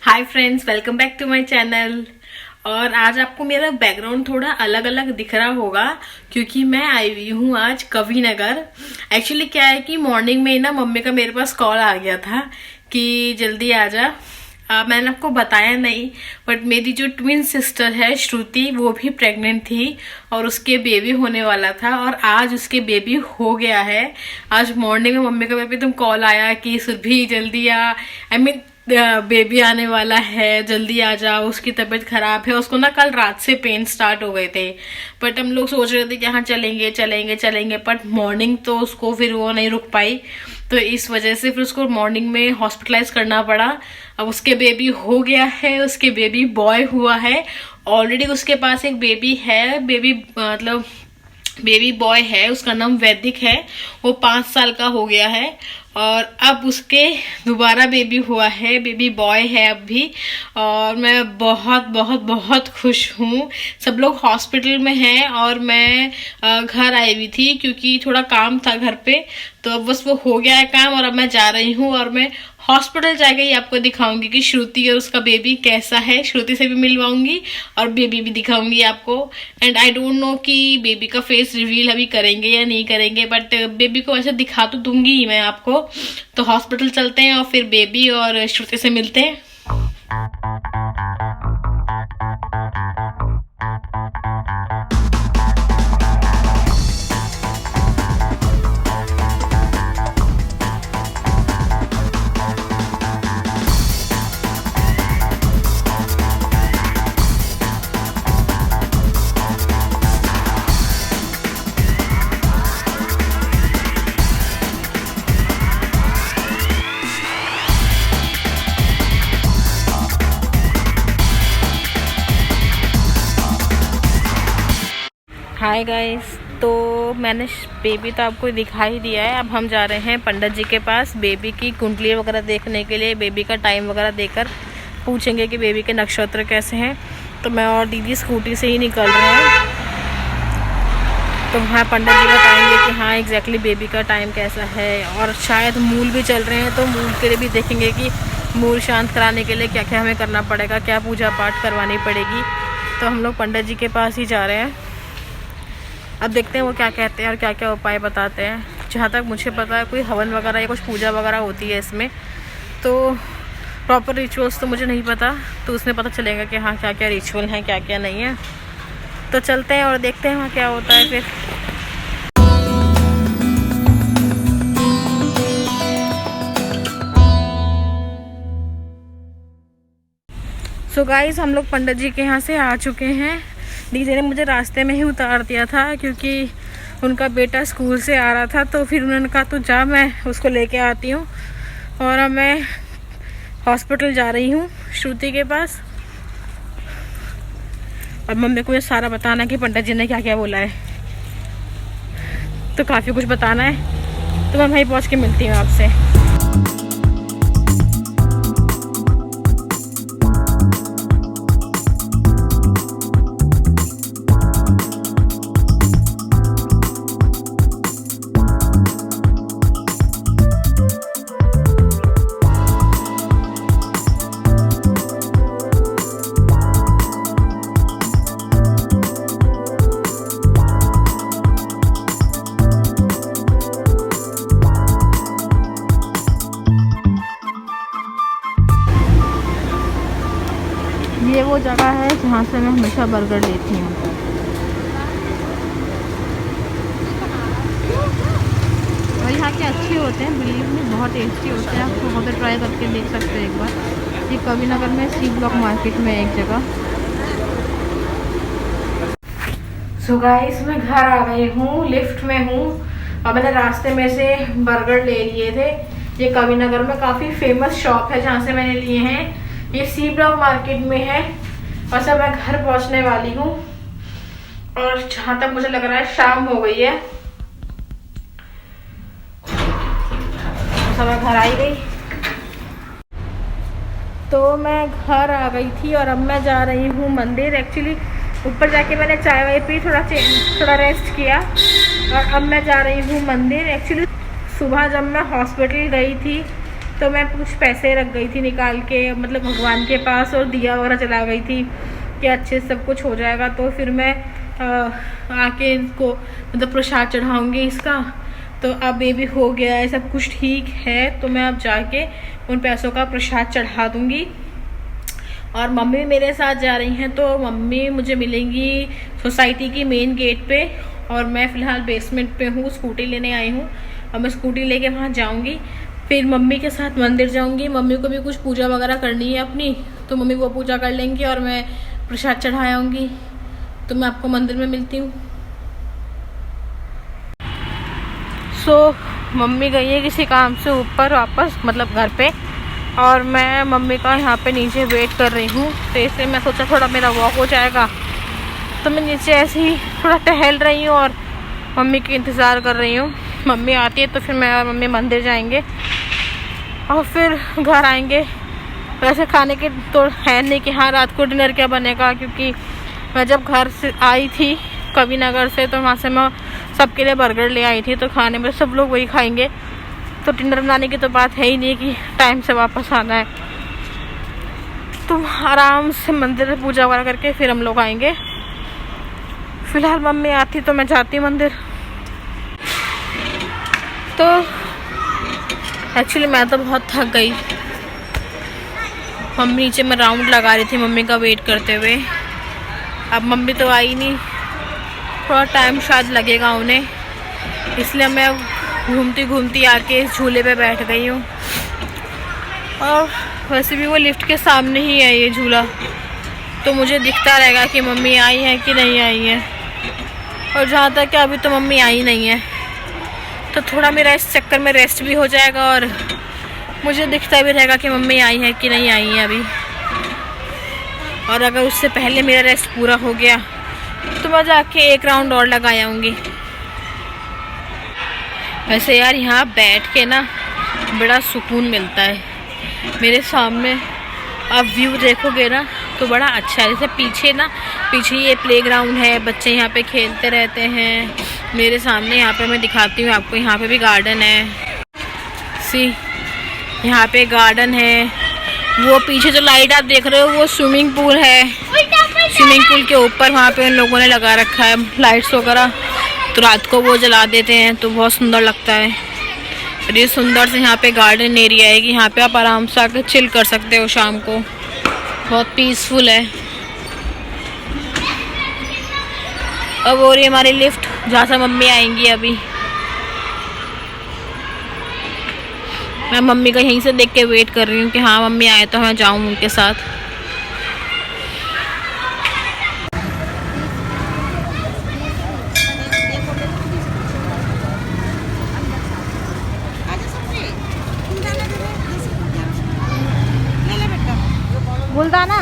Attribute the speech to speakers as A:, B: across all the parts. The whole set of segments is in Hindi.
A: Hi friends, welcome back to my channel. और आज आपको मेरा बैकग्राउंड थोड़ा अलग अलग दिख रहा होगा क्योंकि मैं आई हुई हूँ आज कवि नगर। एक्चुअली क्या है कि मॉर्निंग में ना मम्मी का मेरे पास कॉल आ गया था कि जल्दी आ जा। मैंने आपको बताया नहीं, बट मेरी जो ट्विन सिस्टर है श्रुति, वो भी प्रेग्नेंट थी और उसके बेबी होने वाला था और आज उसके बेबी हो गया है। आज मॉर्निंग में मम्मी का एकदम कॉल आया कि सुरभि जल्दी आ, आई मीन बेबी आने वाला है, जल्दी आ जाओ, उसकी तबीयत खराब है। उसको ना कल रात से पेन स्टार्ट हो गए थे, बट हम लोग सोच रहे थे कि हाँ चलेंगे चलेंगे चलेंगे, बट मॉर्निंग तो उसको फिर वो नहीं रुक पाई, तो इस वजह से फिर उसको मॉर्निंग में हॉस्पिटलाइज करना पड़ा। अब उसके बेबी हो गया है, उसके बेबी बॉय हुआ है। ऑलरेडी उसके पास एक बेबी है, बेबी मतलब बेबी बॉय है, उसका नाम वैदिक है, वो 5 साल का हो गया है। और अब उसके दोबारा बेबी हुआ है, बेबी बॉय है अब भी। और मैं बहुत बहुत बहुत खुश हूँ। सब लोग हॉस्पिटल में हैं और मैं घर आई हुई थी क्योंकि थोड़ा काम था घर पे, तो अब बस वो हो गया है काम और अब मैं जा रही हूँ और मैं हॉस्पिटल जाके ही आपको दिखाऊंगी कि श्रुति और उसका बेबी कैसा है। श्रुति से भी मिलवाऊंगी और बेबी भी दिखाऊंगी आपको। एंड आई डोंट नो कि बेबी का फेस रिवील अभी करेंगे या नहीं करेंगे, बट बेबी को ऐसे दिखा तो दूंगी ही मैं आपको। तो हॉस्पिटल चलते हैं और फिर बेबी और श्रुति से मिलते हैं। हाय गाइस, तो मैंने बेबी तो आपको दिखाई दिया है। अब हम जा रहे हैं पंडित जी के पास बेबी की कुंडली वगैरह देखने के लिए। बेबी का टाइम वगैरह देकर पूछेंगे कि बेबी के नक्षत्र कैसे हैं। तो मैं और दीदी स्कूटी से ही निकल रहे हैं, तो वहाँ पंडित जी बताएंगे कि हाँ एग्जैक्टली बेबी का टाइम कैसा है। और शायद मूल भी चल रहे हैं, तो मूल के लिए भी देखेंगे कि मूल शांत कराने के लिए क्या क्या हमें करना पड़ेगा, क्या पूजा पाठ करवानी पड़ेगी। तो हम लोग पंडित जी के पास ही जा रहे हैं। अब देखते हैं वो क्या कहते हैं और क्या क्या उपाय बताते हैं। जहाँ तक मुझे पता है कोई हवन वगैरह या कुछ पूजा वगैरह होती है इसमें, तो प्रॉपर रिचुअल्स तो मुझे नहीं पता, तो उसमें पता चलेगा कि हाँ क्या क्या रिचुअल हैं क्या क्या नहीं है। तो चलते हैं और देखते हैं वहाँ क्या होता है फिर। सो गाइस, हम लोग पंडित जी के यहाँ से आ चुके हैं। दीदी ने मुझे रास्ते में ही उतार दिया था क्योंकि उनका बेटा स्कूल से आ रहा था, तो फिर उन्होंने कहा तो जा, मैं उसको लेके आती हूँ। और अब मैं हॉस्पिटल जा रही हूँ श्रुति के पास। और मम्मी को ये सारा बताना कि पंडित जी ने क्या क्या बोला है, तो काफ़ी कुछ बताना है। तो मैं वहीं पहुँच के मिलती हूँ आपसे। ये वो जगह है जहाँ से मैं हमेशा बर्गर लेती हूँ। और यहाँ के अच्छे होते हैं, बिलीव में बहुत टेस्टी होते हैं। आप वहाँ पे ट्राई करके देख सकते हैं एक बार। ये कवि नगर में सी ब्लॉक मार्केट में एक जगह। सो गाइस, मैं घर आ गई हूँ, लिफ्ट में हूँ और मैंने रास्ते में से बर्गर ले लिए थे। ये कवि नगर में काफ़ी फेमस शॉप है जहाँ से मैंने लिए हैं। ये सी ब्लॉक मार्केट में है। और सब मैं घर पहुंचने वाली हूँ और जहाँ तक मुझे लग रहा है शाम हो गई है। सब मैं घर आई गई, तो मैं घर आ गई थी और अब मैं जा रही हूँ मंदिर। एक्चुअली ऊपर जाके मैंने चाय वाय पी, थोड़ा रेस्ट किया और अब मैं जा रही हूँ मंदिर। एक्चुअली सुबह जब मैं हॉस्पिटल गई थी तो मैं कुछ पैसे रख गई थी निकाल के, मतलब भगवान के पास, और दिया वगैरह जला गई थी कि अच्छे से सब कुछ हो जाएगा। तो फिर मैं आके इनको मतलब प्रसाद चढ़ाऊँगी इसका। तो अब ये भी हो गया है, सब कुछ ठीक है। तो मैं अब जाके उन पैसों का प्रसाद चढ़ा दूँगी। और मम्मी भी मेरे साथ जा रही हैं, तो मम्मी मुझे मिलेंगी सोसाइटी की मेन गेट पे, और मैं फ़िलहाल बेसमेंट पे हूँ, स्कूटी लेने आई हूँ। और मैं स्कूटी लेके वहाँ जाऊँगी, फिर मम्मी के साथ मंदिर जाऊँगी। मम्मी को भी कुछ पूजा वगैरह करनी है अपनी, तो मम्मी वो पूजा कर लेंगी और मैं प्रसाद चढ़ा आऊँगी। तो मैं आपको मंदिर में मिलती हूँ। मम्मी गई है किसी काम से ऊपर वापस, मतलब घर पे, और मैं मम्मी का यहाँ पे नीचे वेट कर रही हूँ। तो इसलिए मैं सोचा थोड़ा मेरा वॉक हो जाएगा, तो मैं नीचे ऐसे ही थोड़ा टहल रही हूँ और मम्मी की इंतज़ार कर रही हूँ। मम्मी आती है तो फिर मैं और मम्मी मंदिर जाएंगे और फिर घर आएंगे। वैसे खाने के तो है नहीं कि हाँ रात को डिनर क्या बनेगा, क्योंकि मैं जब घर से आई थी कवि नगर से, तो वहाँ से मैं सबके लिए बर्गर ले आई थी। तो खाने में सब लोग वही खाएंगे, तो डिनर बनाने की तो बात है ही नहीं कि टाइम से वापस आना है। तो आराम से मंदिर में पूजा वगैरह करके फिर हम लोग आएंगे। फिलहाल मम्मी आती तो मैं जाती मंदिर। तो एक्चुअली मैं तो बहुत थक गई। मम्मी नीचे में राउंड लगा रही थी मम्मी का वेट करते हुए। अब मम्मी तो आई नहीं, थोड़ा टाइम शायद लगेगा उन्हें, इसलिए मैं घूमती घूमती आके झूले पे बैठ गई हूँ। और वैसे भी वो लिफ्ट के सामने ही है ये झूला, तो मुझे दिखता रहेगा कि मम्मी आई है कि नहीं आई है। और जहाँ तक कि अभी तो मम्मी आई नहीं है, तो थोड़ा मेरा इस चक्कर में रेस्ट भी हो जाएगा और मुझे दिखता भी रहेगा कि मम्मी आई है कि नहीं आई है अभी। और अगर उससे पहले मेरा रेस्ट पूरा हो गया तो मैं जाके एक राउंड और लगा आऊँगी। वैसे यार यहाँ बैठ के ना बड़ा सुकून मिलता है। मेरे सामने आप व्यू देखोगे ना तो बड़ा अच्छा है। जैसे पीछे ये प्लेग्राउंड है, बच्चे यहाँ पे खेलते रहते हैं। मेरे सामने यहाँ पे मैं दिखाती हूँ आपको, यहाँ पे भी गार्डन है। यहाँ पे गार्डन है। वो पीछे जो लाइट आप देख रहे हो वो स्विमिंग पूल है। स्विमिंग पूल के ऊपर वहाँ पे उन लोगों ने लगा रखा है लाइट्स वगैरह, तो रात को वो जला देते हैं तो बहुत सुंदर लगता है। और ये सुंदर से यहाँ पे गार्डन एरिया है कि यहाँ पे आप आराम से आकर चिल कर सकते हो शाम को, बहुत पीसफुल है। अब और ये हमारी लिफ्ट जहाँ से मम्मी आएंगी अभी। मैं मम्मी का यहीं से देख के वेट कर रही हूँ कि हाँ मम्मी आए तो मैं जाऊँ उनके साथ। बुलदाना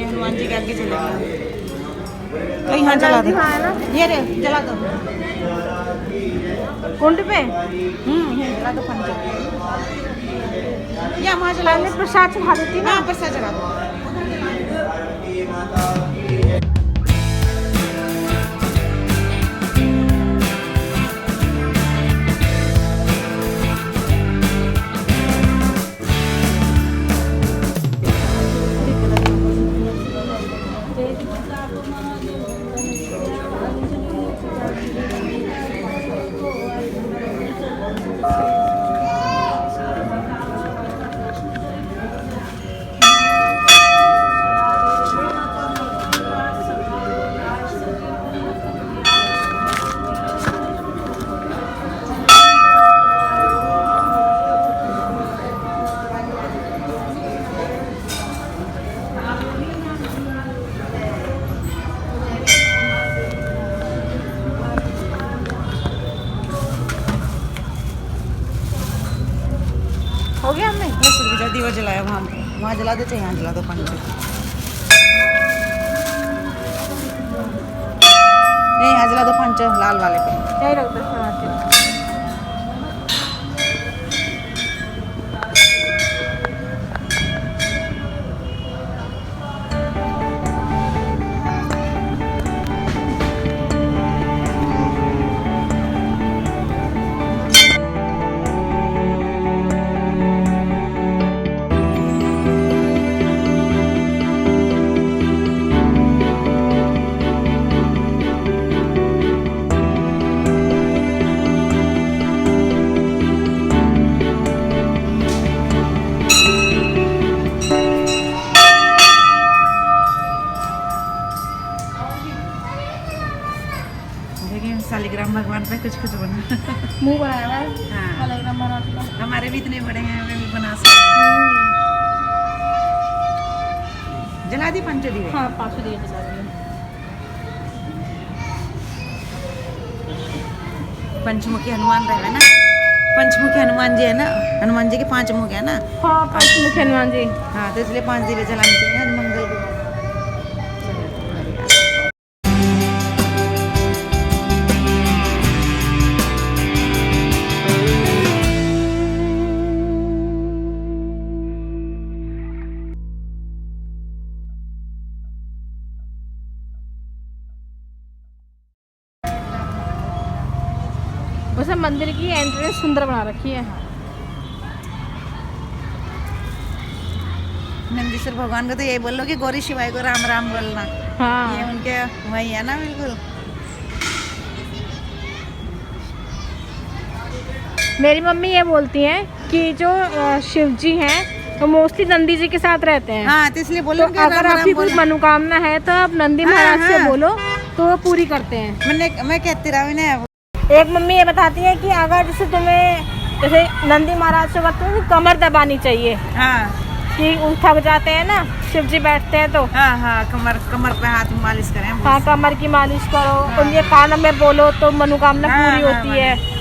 B: हनुमान जी के आगे चलेगा तो यहाँ जला दो। ये रे जला दो
A: कुंड पे।
B: ये जला दो पंच या वहाँ जला दो।
A: प्रसाद चढ़ा देती
B: हाँ प्रसाद जला दो। जलाया, वहाँ जला दो, चाहे यहाँ जला दो पंच। नहीं, यहाँ जला दो पंच लाल वाले पे।
A: यही रख दो सुना के।
B: देखिए शालिग्राम भगवान पे कुछ कुछ बना।
A: मुंह बनाया है।
B: हाँ,
A: शालिग्राम बना दिया।
B: हमारे भी इतने बड़े हैं, वे भी बना सकते। जला दी पंच दिए।
A: हाँ 500 दिए जला दिए।
B: पंचमुखी हनुमान रहे ना, पंचमुखी हनुमान जी है ना, हनुमान जी के 5 मुख है ना।
A: हाँ 5 मुख हनुमान जी।
B: हाँ, तो इसलिए 5 दिए जलाने चाहिए मंगल को।
A: वैसे मंदिर की एंट्रेंस सुंदर बना रखी है।
B: नंदीश्वर भगवान को तो यही बोल लो कि गौरी शिवाय को राम राम बोलना।
A: हाँ
B: ये उनके वही है ना, बिल्कुल।
A: मेरी मम्मी ये बोलती हैं कि जो शिव जी हैं तो मोस्टली नंदी जी के साथ रहते हैं।
B: हाँ, तो इसलिए बोलो
A: तो अगर आपकी कोई मनोकामना है तो आप नंदी महाराज से बोलो तो वो पूरी करते हैं।
B: मैं कहती रहा ना।
A: एक मम्मी ये बताती है कि अगर जैसे तुम्हें जैसे नंदी महाराज से कहते हैं कमर दबानी चाहिए।
B: हाँ,
A: कि उन थक जाते हैं ना शिव जी बैठते हैं तो।
B: हाँ हाँ, कमर पे हाथ मालिश करें।
A: हाँ, कमर की मालिश करो। उनके कान में बोलो तो मनोकामना पूरी होती है।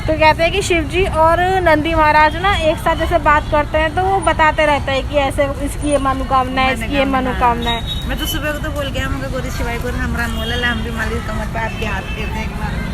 A: तो कहते हैं कि शिव जी और नंदी महाराज ना एक साथ जैसे बात करते हैं तो वो बताते रहते हैं कि ऐसे इसकी ये मनोकामना है, इसकी ये मनोकामना है।
B: मैं तो सुबह को तो बोल गया, मुझे गौरी शिवाय को हम राम बोला, हम भी मालिश कमर पे आपके हाथ देते हैं।